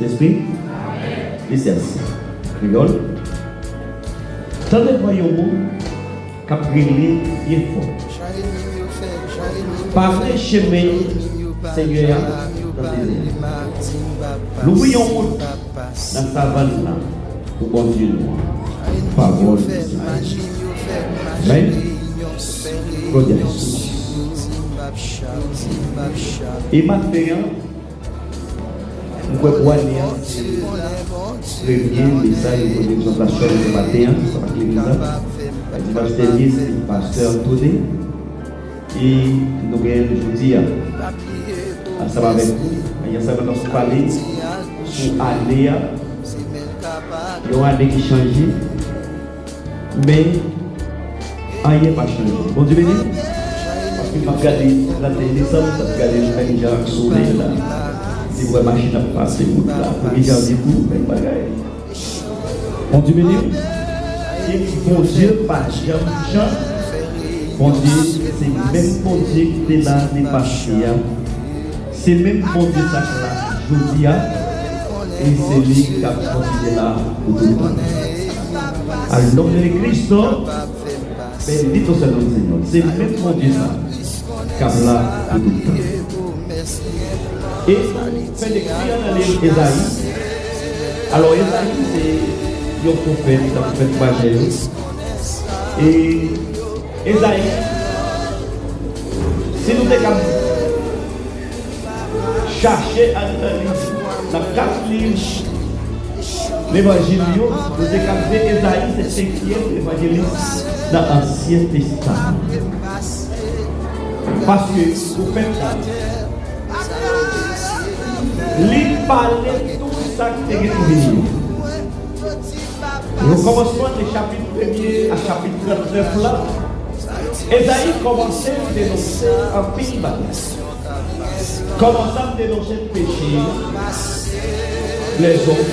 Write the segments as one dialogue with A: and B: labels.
A: L'esprit? Listen. Rigole. Tant de voyons qui a brillé, il faut. Parler chemin, Seigneur, dans les airs. Nous voyons dans sa savane là, pour bon Dieu noir. Parole d'Israël. Amen. Gloire à Jésus. Et maintenant, nous pouvons voir le premier message de l'exhortation de matin, ça va l'église. Le pasteur Lise, le pasteur Tony. Et nous avons aujourd'hui, ça va avec vous. Il y a ça que nous parler sur l'année. Il y a une année qui change. Mais rien n'a pas changé. Bon Dieu béni. Parce que je regarde la télé, ça regarde les gens soleil là. Si vous avez machine à passer, vous là. Pour les gens du coup, mais pas grave. Bon Dieu béni. Et bon Dieu, pas Jean. Bon Dieu, c'est le même bon Dieu qui était là, n'est pas cher. C'est le même bon Dieu ça là, je vous dis. Et c'est lui qui a continué là pour tout le temps. Al nombre de Cristo, bendito sea el Señor. C'est le même bon Dieu ça, qui a là pour tout le temps. Et fait des crières dans Ésaïe. Alors Ésaïe, c'est un prophète majeur. Et Ésaïe, si nous devons chercher à dans 4 livres, l'évangile, nous devons Ésaïe, c'est 5e évangéliste dans l'Ancien Testament. Parce que vous faites ça. Il parlait de tout ça qui est venu. Nous commençons le chapitre 1er à chapitre 39 là. Esaïe commençait à dénoncer un pays bâtisse. Commençant à dénoncer le péché, les hommes,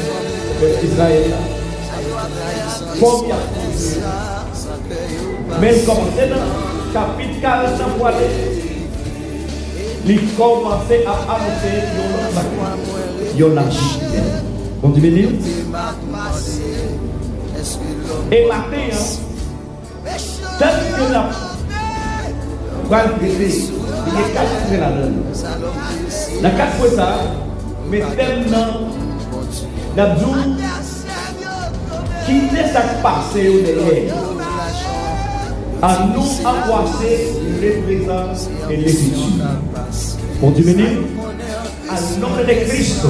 A: les Israéliens. Mais il commençait dans le chapitre 49 pour aller. Il commençait à annoncer Yonah. Bon Dieu béni. Et matin, tel que la va le il y a 4 fois là-dedans. Dans 4 fois ça, mais tellement d'abdou qui ne s'est passé au derrière. À nous embrasser les présents et les futurs. Bon Dieu béni. À nom de Christ.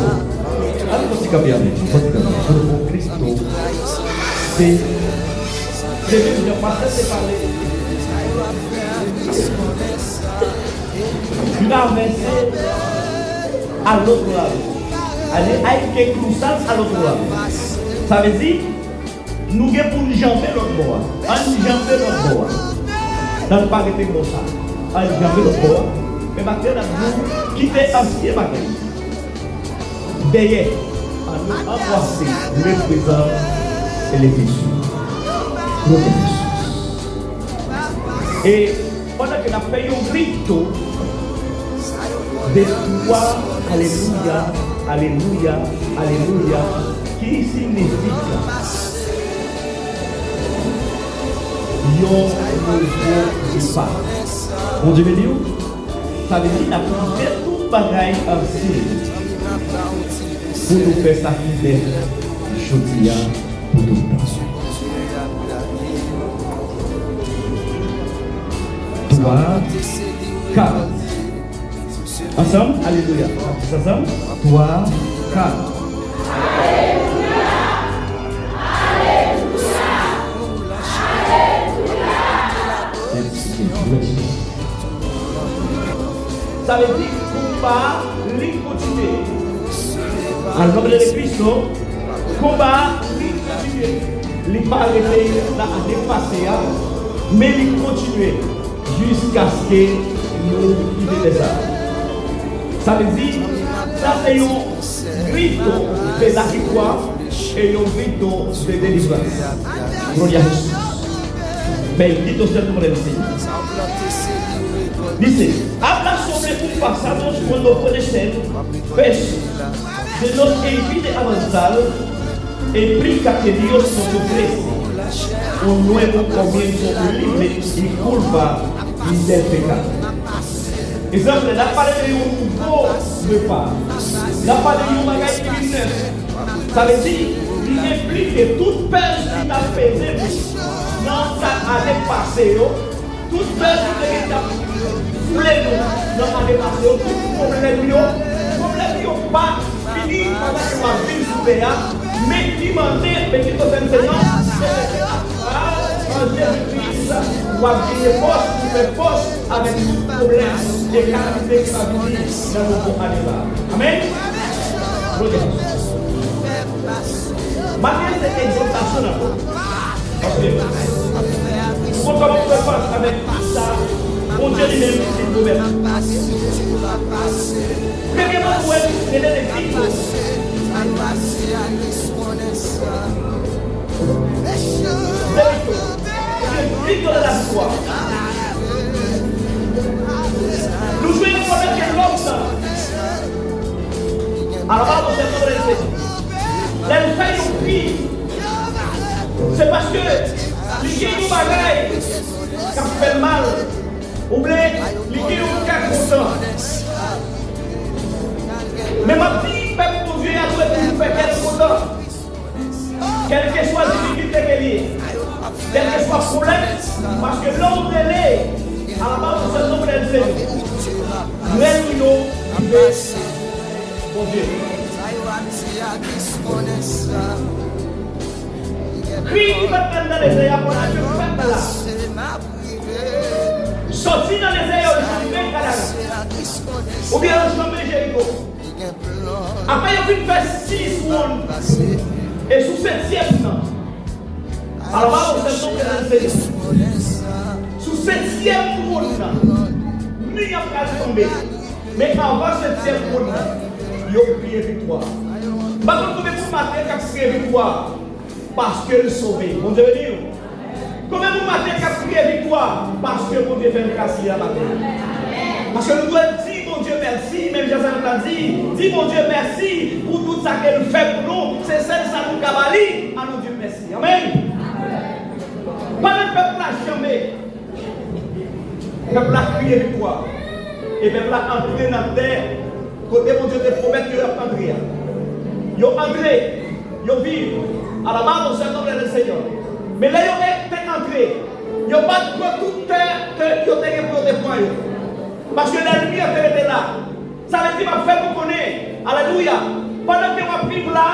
A: Allez, vous capez avec. Christ. C'est le pasteur s'est parlé. Il a avancé à l'autre lado. Allez, avec quelque chose à l'autre lado. Ça veut dire, nous avons pour jamber l'autre bois. On jamber l'autre bois. Dans le paquet de ça. On jamber l'autre bois. Mais maintenant, nous quittons l'ancien paquet. Derrière, on nous embrasser les présents et les tissus. Et pendant que nous payons un rito de toi, alléluia, alléluia, alléluia, qui signifie yon nouveau départ. Mon Dieu béni, ça veut dire qu'il a fait tout bagaille ainsi pour nous faire sa fidèle chodia pour tout le temps. 3, 4. Ensemble, alléluia. Ensemble, 3, 4. Ça veut dire combat, continuer. En nom de Christ, combat, continuer. Il n'est pas arrêté à dépasser, mais il continue jusqu'à ce que nous vivions ça. Ça veut dire, ça c'est un rito de la victoire et un rito de délivrance. Gloria a Jésus. Bendito sea tu nombre del Señor. Dice, habla sobre un pasado cuando puede ser, pues, de los que impide avanzar, implica que Dios nos ofrece un nuevo comienzo libre y culpa del pecado. Exemple, n'a pas de nouveau repas, n'a pas de nouveau bagage neuf. Ça veut dire, il implique que toute personne qui a pesé dans sa année passée, toute personne qui a voulu dans l'année passée, tout problème, pas fini pendant que ma vie s'ouvert, mais qui m'a dit, petit enseignant, en Jésus-Christ, ou à faire force avec tout problème et calamité qui va venir dans notre année. Amen. Regarde. Malgré cette exhortation là, parce que pour comment on fait face avec ça, on Dieu lui-même c'est le problème. Premièrement, vous êtes des victimes. Victoire de la foi. Nous jouons une fois que l'homme alors on s'est donné le fait. Les faits nous prient. C'est parce que les gens nous bagaillent qui fait mal. Oubliez, les gens nous cachent content. Mais ma fille, peuple de Dieu, a trouvé pour nous faire quelque content. Quelle que soit la difficulté qu'elle est, quel que soit le problème, parce que l'homme de l'est, à la base de ce nombre de Seigneur, nous réunissons mon Dieu. Crie qui va prendre dans les airs pour la Dieu peuple là. Sorti dans les airs, je vais Canada. Ou bien le chemin de Jéricho. Après, il y a fait 6 mondes. Et sous cette siècle, alors on s'est tombé dans le Seigneur. Sous cette siècle monde, nous n'y a pas tombé. Mais avant cette siècle monde, il y a prié victoire. Par contre, vous matez qu'à prier victoire parce que le sauvé. Mon Dieu veut dire. Comment vous matez qu'à prier victoire parce que mon Dieu fait une grâce à matin. Parce que nous devons dire mon Dieu merci, même Jésus l'a dit, dis mon Dieu merci pour tout ça qu'elle fait pour nous. C'est celle ça nous cavali à nous Dieu merci. Amen. Pas le peuple a jamais. Le peuple a crié victoire. Et le peuple a entré dans la terre. Côté mon Dieu te promet que tu vas entrer. Ils ont entré, ils ont vécu à la base au Seigneur le Seigneur. Mais là, ils ont entré. Ils n'ont pas pris toute terre que ils ont été pour des points. Parce que la lumière était là. Ça veut dire que vous connaissez. Alléluia. Pendant que vous pris là,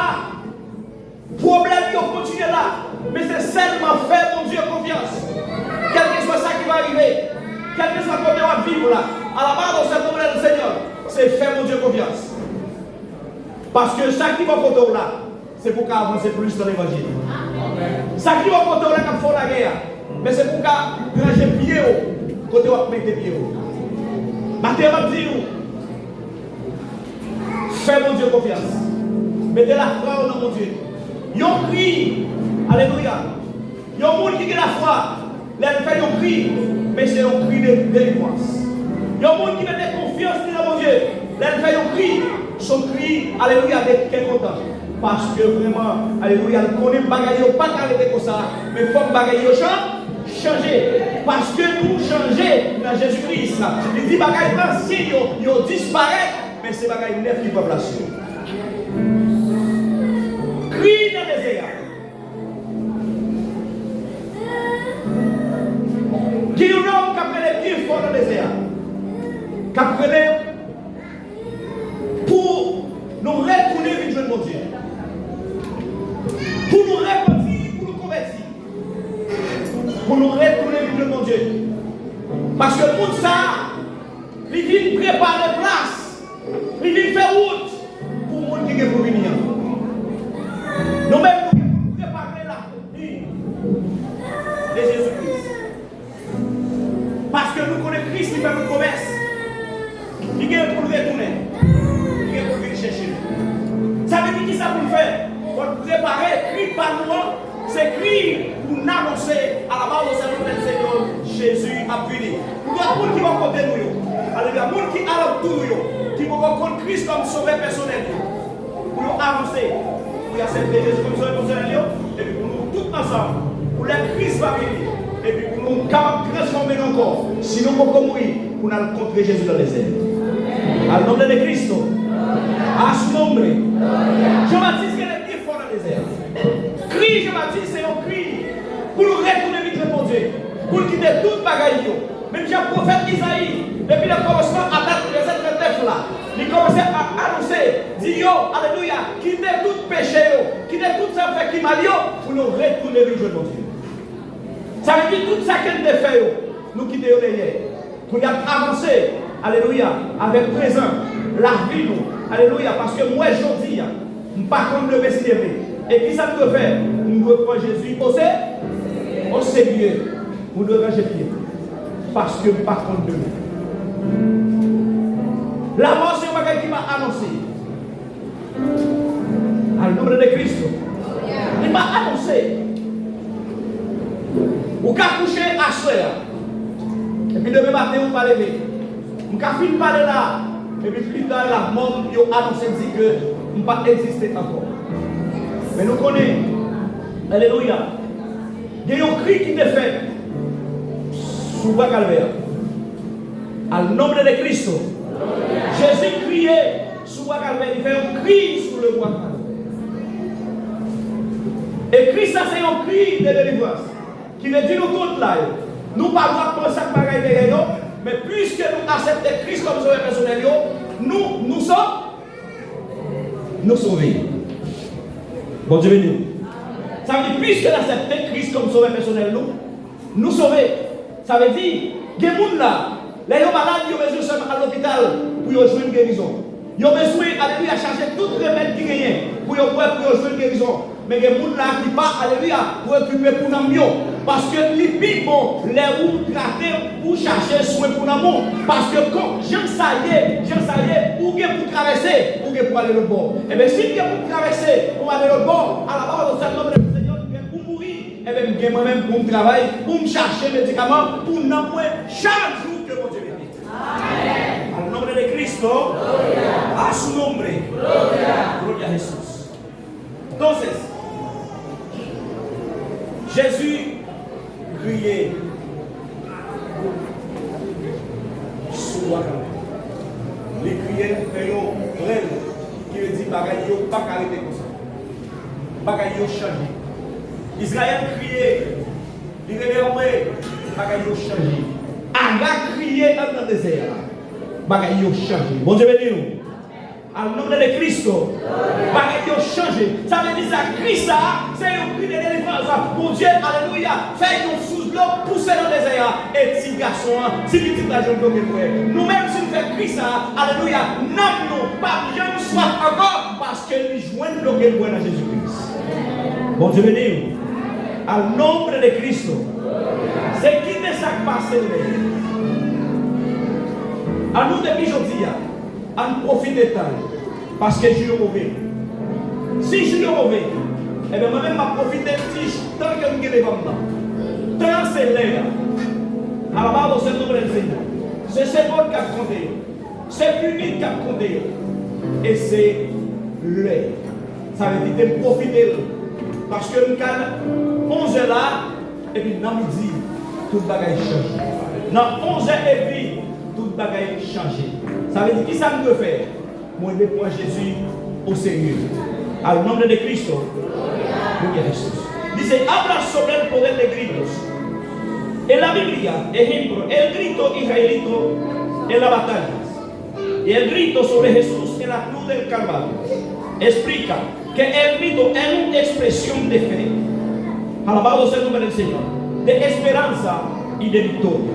A: problème qui continue là. Mais c'est seulement faire mon Dieu confiance. Quel que soit ça qui va arriver, quel que soit comment on va vivre là, à la base au Seigneur le Seigneur, c'est faire mon Dieu confiance. Parce que chaque qui va compter là, c'est pour qu'avancer plus dans l'évangile. Chaque qui va compter là, quand il faut la guerre, mais c'est pour qu'avancer pied haut, côté où on met des pieds hauts. Matthieu va dire, fais mon Dieu confiance. Mettez la foi dans mon Dieu. Yon crie, alléluia. Yon monde qui a la foi, les fait yon crie, mais c'est un cri de délivrance. Yon monde qui met confiance dans mon Dieu, les fait yon crie, son cri, alléluia, de quel content. Parce que vraiment, alléluia, nous connaissons bagaille, pas arrêter comme ça, mais il faut que bagaille changer. Parce que nous changer dans Jésus-Christ. Il dit bagaille ancien, il disparaît, mais c'est bagaille neuf qui peuvent la suivre. Crie dans les airs. Qui est un homme qui a pris les pieds forts dans les airs. Qui a pris pour nous retourner vers Dieu, mon Dieu. Pour nous repentir, pour nous convertir. Pour nous retourner vers Dieu, mon Dieu. Parce que le monde ça, il vient préparer place. Il vient faire route pour le monde qui est pour venir. Nous-mêmes, nous préparer la venue de Jésus-Christ. Parce que nous connaissons Christ qui fait une promesse. Il vient pour nous retourner. Il vient pour venir chercher. Ça veut dire qui ça pour le faire? Pour préparer, cri par nous, c'est cri pour nous annoncer à la base de Seigneur Jésus a venu. Nous avons qui va compter nous. Alléluia. Monde qui a l'autour, qui vont reconnaître Christ comme sauveur personnel. Pour avancer, pour accepter Jésus comme sauveur personnel. Et puis pour nous tous ensemble, pour la Christ va venir. Et puis pour nous capables de transformer nos corps. Sinon, nous pouvons mourir pour nous rencontrer Jésus dans les airs. Al nombre de Cristo. A su nombre. Jean-Baptiste est le plus fort dans les airs. Crie Jean-Baptiste, c'est un cri pour nous retourner vite mon Dieu. Pour quitter toute bagaille. Même j'ai un prophète Isaïe, depuis le commencement à date de cette 39 là, il commençait à annoncer, dit yo, alléluia, quitter tout péché, quitter tout ça fait qui m'a dit, pour nous retourner vite mon Dieu. Ça veut dire tout ça qu'elle a fait, nous quitter derrière. Pour y avancer, alléluia, avec présent, la vie nous, alléluia, parce que moi je dis, je ne suis pas comme le Messie. Et qui ça nous fait? Nous devons prendre Jésus au sérieux. Nous devons ranger pied. Parce que pas contre de la mort, c'est un bagage qui m'a annoncé. À le nom de Christ. Il m'a annoncé. Vous pouvez coucher à soir. Et puis demain matin, vous allez lever. Vous pouvez finir parler là. Et puis plus tard, la mort, vous annoncé que vous ne pas exister encore. Mais nous connaissons. Alléluia. Il y a un cri qui est fait. Sous le calvaire. Au nom de Christ. Jésus criait sous le calvaire. Il fait un cri sous le bois calvaire. Et Christ, ça c'est un cri de délivrance. Qui veut dire nous tous là. Nous ne pouvons pas penser à ce que derrière nous. Mais puisque nous acceptons Christ comme sauveur personnel, nous sommes sauvés. Bon Dieu béni. Ça veut dire, puisque nous acceptons Christ comme sauveur personnel, nous sauvés. Ça veut dire, il y a des gens là, les gens malades, ils ont besoin à l'hôpital pour jouer une guérison. Ils ont besoin alléluia, chercher tout remède qui gagne pour jouer une guérison. Mais il y a des gens là qui partent, alléluia, pour récupérer pour nous mieux. Parce que les people, les ou traiter pour chercher soin pour nous. Parce que quand j'aime ça y est, ou bien pour traverser, ou bien pour aller le bord. Et bien si bien pour traverser, pour aller le bord, à la base, c'est le nom de Seigneur, pour mourir. Et bien moi-même pour me travailler, pour me chercher des médicaments, pour n'envoyer chaque jour que mon Dieu bénisse. Amen. Al nombre de Cristo, a su nombre. Gloria a Jesús. Entonces, Jésus criait sous la caméra. Les crières frères qui veut dire bagaille pas arrêter comme ça. Bagaille changé. Israël criait, il réveillait, bagaille changé. Aga criait dans le désert. Bagaille changé. Bon Dieu béni nous. Au nom de Christ, bagaille changé. Ça veut dire ça, Christ, c'est un cri de délivrance. Mon Dieu, alléluia, fait nous sous l'eau, pousser dans le désert. Et si garçon, si petit agent de nous-mêmes, si nous faisons Christ, alléluia, nous pas bien soit encore parce que nous joignent bloquer le dans Jésus-Christ. Bon Dieu béni. Au nom de Christ, c'est qui ne s'est passé. À nous depuis aujourd'hui, à nous profiter de temps. Parce que je suis mauvais. Si je suis mauvais, eh bien moi-même, je profite de tant que je suis devant moi. Tant c'est l'air. À la base, c'est le nom de Seigneur. C'est ce bon qui a compté. C'est l'unique qui a compté. Et c'est l'air. Ça veut dire de profiter. Parce que nous avons 11 heures là, et puis dans midi, tout le bagage change. Dans 11 heures et puis, tout le bagage change. Ça veut dire qui ça me peut faire? Moi, je prends Jésus au sérieux. Al nombre de Cristo. Gloria a Jesús. Dice, habla sobre el poder de gritos. En la Biblia, ejemplo, el grito israelito en las batallas y el grito sobre Jesús en la cruz del Calvario explica que el grito es una expresión de fe. Alabado sea el nombre del Señor. De esperanza y de victoria.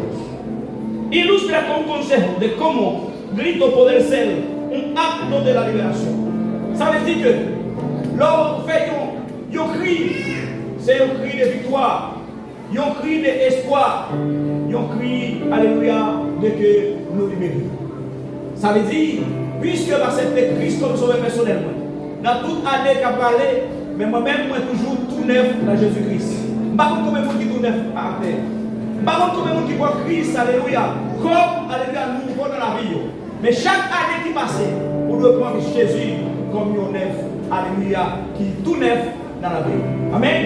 A: Ilustra con consejo de cómo grito puede ser un acto de la liberación. Ça veut dire que lorsqu'on fait un cri, c'est un cri de victoire, un cri d'espoir, un cri, alléluia, de que nous libérons. Ça veut dire, puisque j'accepte Christ comme sauveur personnel, dans toute année qu'a parlé, mais moi-même, moi toujours tout neuf dans Jésus-Christ. Je ne sais pas comment vous dites tout neuf à terre.
B: Par contre, comme qui voit Christ, alléluia, comme, alléluia, nouveau dans la vie. Mais chaque année qui passe, on doit prendre Jésus comme un neuf, alléluia, qui est tout neuf dans la vie. Amen.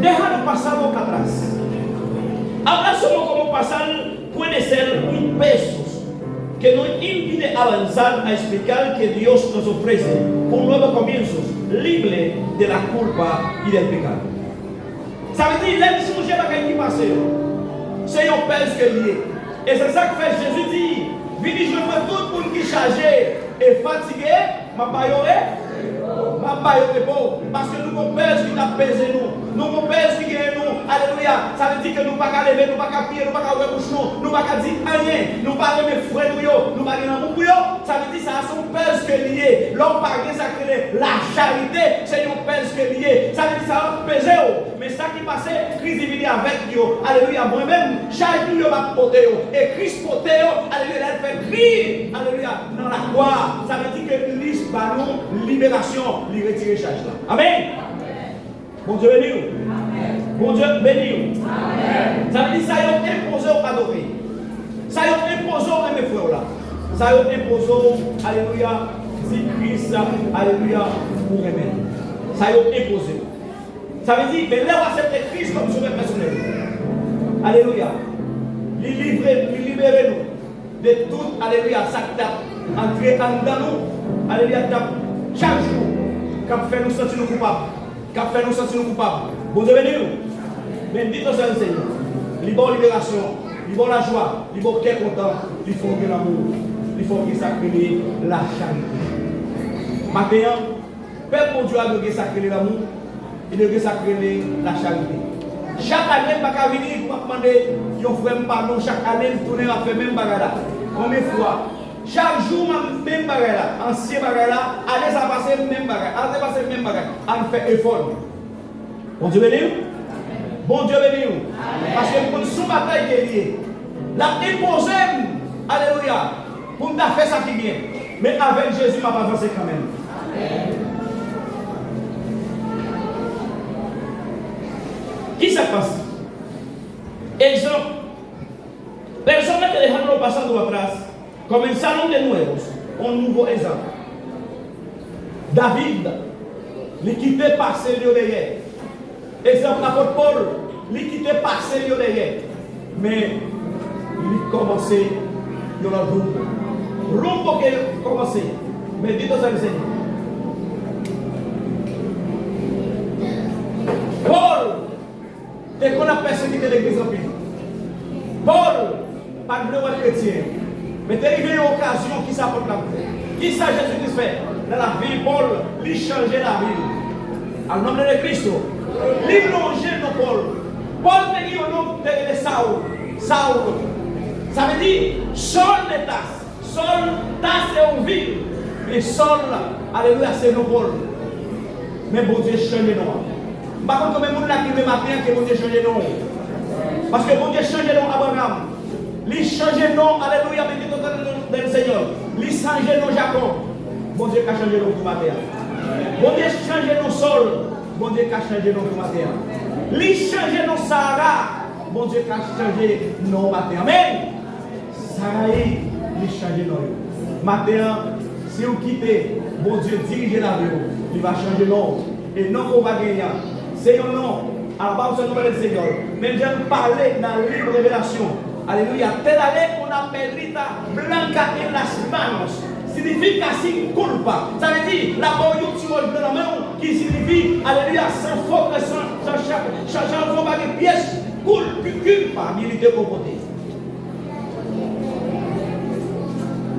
B: Déjalo pasar boca atrás. Ahora somos como pasar, puede ser un peso que nos impide avanzar a explicar que Dios nos ofrece un nuevo comienzo, libre de la culpa y del pecado. ¿Sabes? Là, si nous n'avons pas qui passer, c'est un père qui est lié. Et c'est ça que fait Jésus dit, venez je vois tout le monde qui est chargé et fatigué, ma bailloré. Parce que nous avons peur qui t'a pesé nous. Nous avons peur qui gagne nous. Alléluia. Ça veut dire que nous ne pouvons pas lever, nous ne pouvons pas prier, nous ne pouvons pas ouvrir bouche, nous ne pouvons pas dire rien. Nous ne pouvons pas remettre frère, nous ne pouvons pas dire non. Ça veut dire que ça son peur qui est lié. L'homme parle de ça, la charité, c'est un peur qui est lié. Ça veut dire que ça va peser. Mais ça qui passe, Christ est venu avec nous. Alléluia. Moi-même, chaque jour, je vais porter. Et Christ porter, alléluia, il fait crier. Alléluia. Dans la croix. Ça veut dire que Christ va nous libération. Retirer charge là. Amen. Bon Dieu béni. Bon Dieu béni. Ça veut dire ça y est imposé au adorer. Ça y est imposé au mes frères là. Ça y est imposé, alléluia, si Christ, alléluia, pour aimer. Ça y est imposé. Ça veut dire, mais là on accepte Christ comme sauveur personnel. Alléluia. Libérez nous de tout, alléluia, ça qui tape, entrer en dans nous, alléluia, tape chaque jour. Cap fait nous sentir coupables. Cap fait nous sentir coupables. Bon Dieu béni nous. Bendito soit le Seigneur. Libre libération, libre la joie, libre cœur content, il faut que l'amour, il faut que sacrer la charité. Maintenant, Père mon Dieu a de sacrer l'amour et de sacrer la charité. Chaque année, je ne vais pas venir pour demander, yo frère pardon, chaque année, je tourne à faire même bagarre. Combien de fois? Chaque jour, même bagarre, ancien bagarre, allez ça passer même bagarre, allez passer même bagarre, on fait effort. Bon Dieu béni. Bon Dieu béni. Parce que pour sous bataille qui est liée, la imposé, alléluia, pour nous faire ça qui vient. Mais avec Jésus, on va avancer quand même. Qui se passe? Exemple, personas que dejaron lo pasado atrás comenzaron de nuevo, un nouveau exemple. David, il quittait passé le derrière. Exemple, l'apôtre Paul, il quittait passé le derrière. Mais il commençait dans le rumbo. Rumbo qui a commencé. Bendito sea el Señor. Paul, dès qu'on a persécuté l'église en pays. Paul, pas de vrai chrétien. Mais il y a une occasion qui s'apporte la vie. Qui ça Jésus fait? Dans la vie, Paul, il changeait la vie. En nom de Christ, il longeait nos Paul. Paul te dit au nom de Saul. Saul. Ça veut dire, Saul n'est tasse. Saul, tasse est en ville. Mais Saul, alléluia, c'est nos Paul. Mais bon Dieu change nos. Par contre, comme on l'a dit le matin, que bon Dieu change nos. Parce que bon Dieu change nos Abraham. Il change nos, alléluia, bendito soit le Seigneur. Il change nos Jacob. Bon Dieu qui a changé nos matin. Bon Dieu change nos Saul. Bon Dieu qui a changé nos matin. Il change nos Sarah. Bon Dieu qui a changé nos matin. Amen. Sarah, il change nos. Matin, si vous quittez, bon Dieu dirige la vie. Il va changer nos. Et non qu'on va gagner. C'est un nom. À la base, c'est le nom du Seigneur. Même j'aime parler dans le livre de Révélation. Alléluia. Telle année qu'on appelle Rita Blanca en las manos. Signifie sin culpa. Ça veut dire la boyau sur le la main qui signifie, alléluia, sans faute, sans changement de pièce, culpabilité pour côté.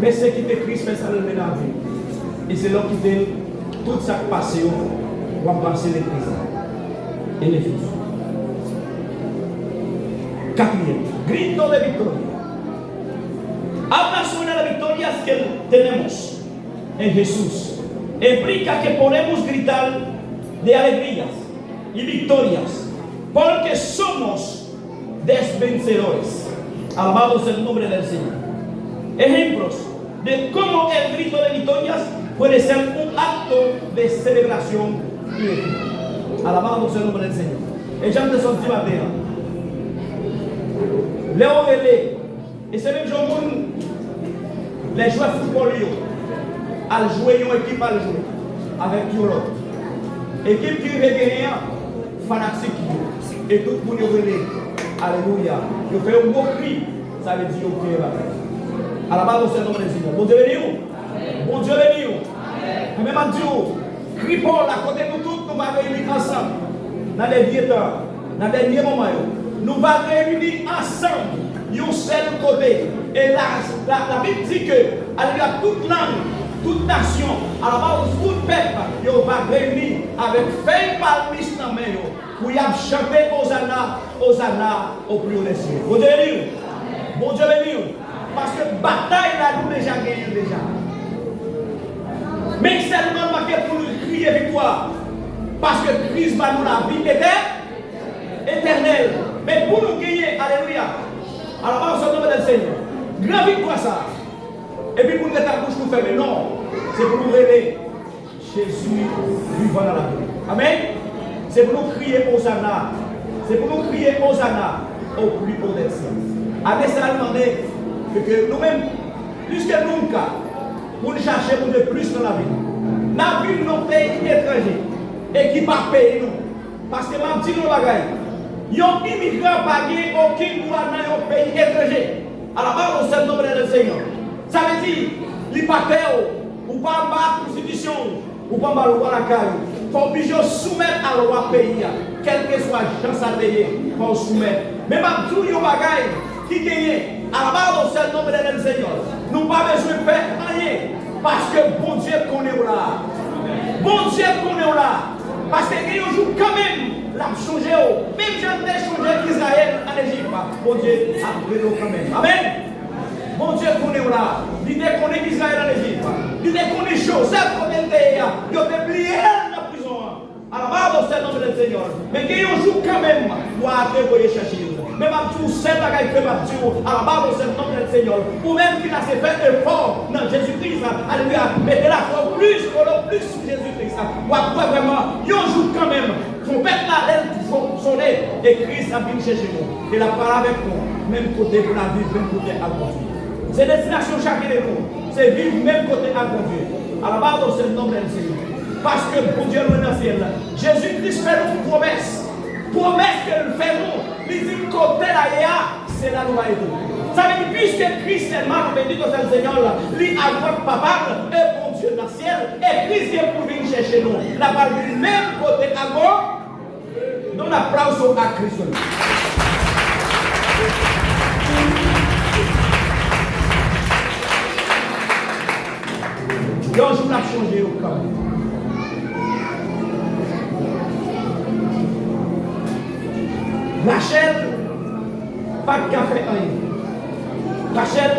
B: Mais c'est qui te Christ fait ça le ménage. Et c'est là qui fait tout ça passé, on va passer les prisons et les fils. Quatrième, grito de victoria. Habla sobre las victorias que tenemos en Jesús. Implica que podemos gritar de alegrías y victorias porque somos desvencedores. Alabado sea el nombre del Señor. Ejemplos de cómo el grito de victorias puede ser un acto de celebración y de victoria. À la barre, nous sommes le Seigneur. Et j'aime de sortir matin. Les relais. Et c'est même Jean les joueurs de football, à jouer une équipe à jouer avec l'autre. Équipe qui veut gagner, fanatique. Et tout le monde relais. Alléluia. Il fait un beau cri. Ça veut dire qu'il est là. À la base, c'est le nom de Seigneur. Bon Dieu béni. Bon Dieu béni. Même Dieu, crie pour la côté de nous tous, nous allons réunir ensemble. Dans les vieux temps, dans les derniers moments, nous allons réunir ensemble. Un seul côté. Et la Bible dit que, alléluia, toute langue, toute nation, à la base, tout peuple, va réunir avec feuille palmiste dans la main pour y chanter Hosanna, Hosanna au plus haut des cieux. Bon Dieu béni. Bon Dieu béni. Parce que bataille là, nous déjà gagné déjà. Mais seulement marqué pour nous crier victoire. Parce que Christ va nous la vie éternelle. Mais pour nous gagner, alléluia. Alors, on se nomme le Seigneur. Grand victoire ça. Et puis pour nous mettre la bouche nous fermer. Non. C'est pour nous révéler Jésus vivant dans la vie. Amen. C'est pour nous crier Hosanna. C'est pour nous crier Hosanna au plus haut des cieux. Avec ça, demander que nous-mêmes, plus que nous, pour nous chercher pour de plus dans la vie. La vie de nos pays étrangers et qui ne va payer nous. Parce que je dis nos bagailles. Les immigrants ne payent aucun droit dans un pays étranger. Alors, on sait le nom de Seigneur. Ça veut dire, les papiers, ou pas la constitution, ou pas la loi la caille. Il faut obligé de soumettre à la loi pays. Quel que soit la chance à payer, il faut soumettre. Mais je dis nos bagailles qui gagnent. Alors, on sait le nom de Seigneur. Nous n'avons pas besoin de faire rien. Parce que bon Dieu connaît là. Bon Dieu connaît là. Parce que un jour quand même, l'a changé. Même j'en ai changé Israël en Égypte. Bon Dieu a pris quand même. Amen. Bon Dieu connaît là. L'idée connaît Israël en Égypte. L'idée connaît Joseph comme il était. Il a oublié dans la prison. Alors, c'est le nom du Seigneur. Mais un jour quand même, on va te chercher. Même à tout seul, à la base, c'est le nom du Seigneur. Ou même qu'il a fait effort dans Jésus-Christ, alléluia, mettez la foi plus sur Jésus-Christ. Ou après vraiment, un jour quand même, son père là, elle sonner, et Christ a venu chercher nous. Il a parlé avec nous, même côté pour la vivre, même côté à conduire. C'est destination chacun de nous, c'est vivre même côté à conduire. À la base, c'est le nom du Seigneur. Parce que pour Dieu nous dans le ciel, Jésus-Christ fait nous une promesse. Promesse que nous faisons. Il dit côté là, c'est là nous va aider. Ça veut dire, puisque Christ est mort, béni dans le Seigneur, lui a notre papa, et bon Dieu dans le ciel, et Christ vient pour venir chercher nous. La parole du même côté à gauche, donne l'applause à Christ. Donc, je voulais changer au camp. Rachel, pas de café rien. Rachel,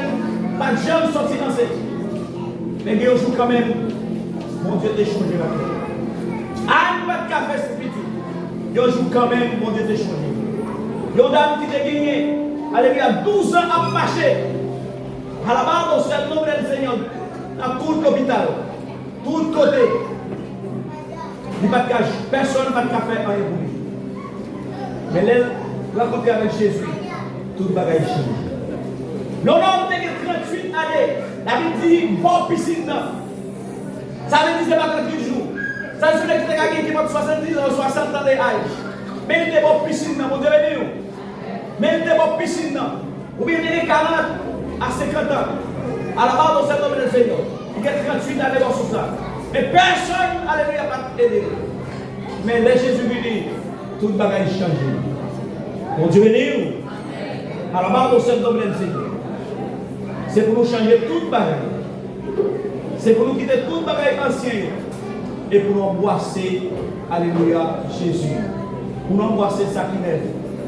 B: pas de jambes sorti dans cette. Mais il y a un jour quand même, mon Dieu t'a changé la vie. Anne, pas de café, c'est petit. Il y a un jour quand même, mon Dieu t'a changé. Il y a une dame qui t'a gagné, elle a 12 ans à marcher. À la base, c'est le nom du Seigneur. Dans tout l'hôpital, tout côté. Il n'y a pas de café, personne n'a pas de café rien pour lui. Mais là, rencontré avec Jésus, tout le bagage change. L'homme a 38 années. La Bible dit, bon piscine. Ça veut dire que c'est pas 38 jours. Ça veut dire que c'est quelqu'un qui a 70 ans, 60 ans d'âge. Mais il était bon piscine, mon Dieu béni. Mais il était bon piscine. Ou bien il était 40 à 50 ans. À la base, on s'est nommé le Seigneur. Il y a 38 années dans ce ça. Et personne, alléluia, pas t'aider. Mais là, Jésus lui dit, tout le bagage change. Mon Dieu béni. À la base, on s'est nommé le Seigneur. C'est pour nous changer tout le bagage. C'est pour nous quitter tout le bagage ancien. Et pour nous embrasser, alléluia, Jésus. Pour nous embrasser ça qui est.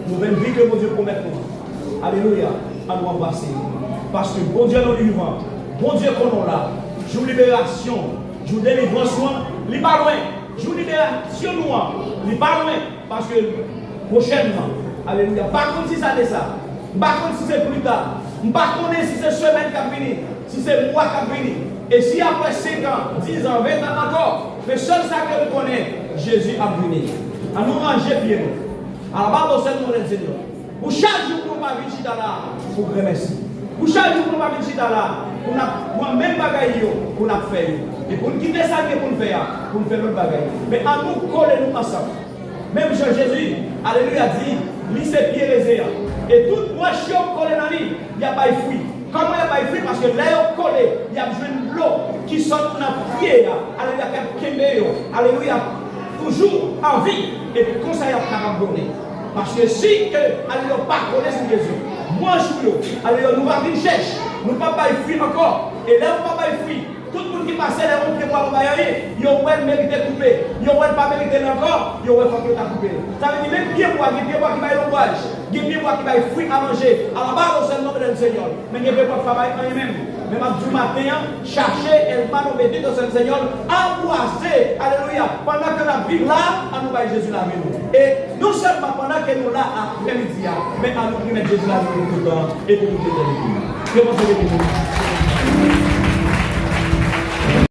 B: Nous venons vivre que mon Dieu promet pour nous. Alléluia, à nous embrasser. Parce que bon Dieu nous vivant, bon Dieu qu'on a là, jour libération, jour délivrance, il n'est pas loin. Jour libération, il n'est pas loin. Parce que prochainement, alléluia, par contre si ça est ça, par contre si c'est plus tard, par contre si c'est semaine qui a fini, si c'est mois qui a fini, et si après 5 ans, 10 ans, 20 ans encore, mais seul ça que nous connaissons, Jésus a venu. À nous ranger pieds. À la barre au Seigneur, le Seigneur. Pour chaque jour, nous pas venir là, pour remercier. Pour chaque jour, nous pas venir là, pour même bagaille, pour nous faire. Et pour nous quitter ça, pour nous faire l'autre bagaille. Mais à nous coller nous ensemble. Même Jésus, alléluia, dit, lui c'est pieds lésés. Et toute moi, je suis collé dans lui, il n'y a pas de fruit. Comment il n'y a pas de fruit? Parce que là, il collé, il y a besoin de l'eau qui sort dans la pied. Alléluia, alléluia, toujours en vie. Et puis, comme ça, il y a pas de parce que si alléluia, pas connaître Jésus, moi je suis alléluia, nous allons venir chercher, nous ne pouvons pas y fuir encore. Et là, nous ne pouvons pas y fuir. Tout le monde qui passe les routes qui voit le baillet, ils ont mérité de couper, ils n'ont pas mérité encore, ils ont fait couper. Ça veut dire même bien moi qui va l'ouvrage, bien moi qui va fuir à manger, à la barre au Seigneur du Seigneur. Mais il n'y a pas de travail quand même. Même du matin, chercher, elle m'a nommé dans le Seigneur, embrasser, alléluia, pendant que la vie là, à nous Jésus la vie. Et non seulement pendant que nous là après-midi, mais à nous mettre Jésus la vie tout le temps et pour nous aider. Que vous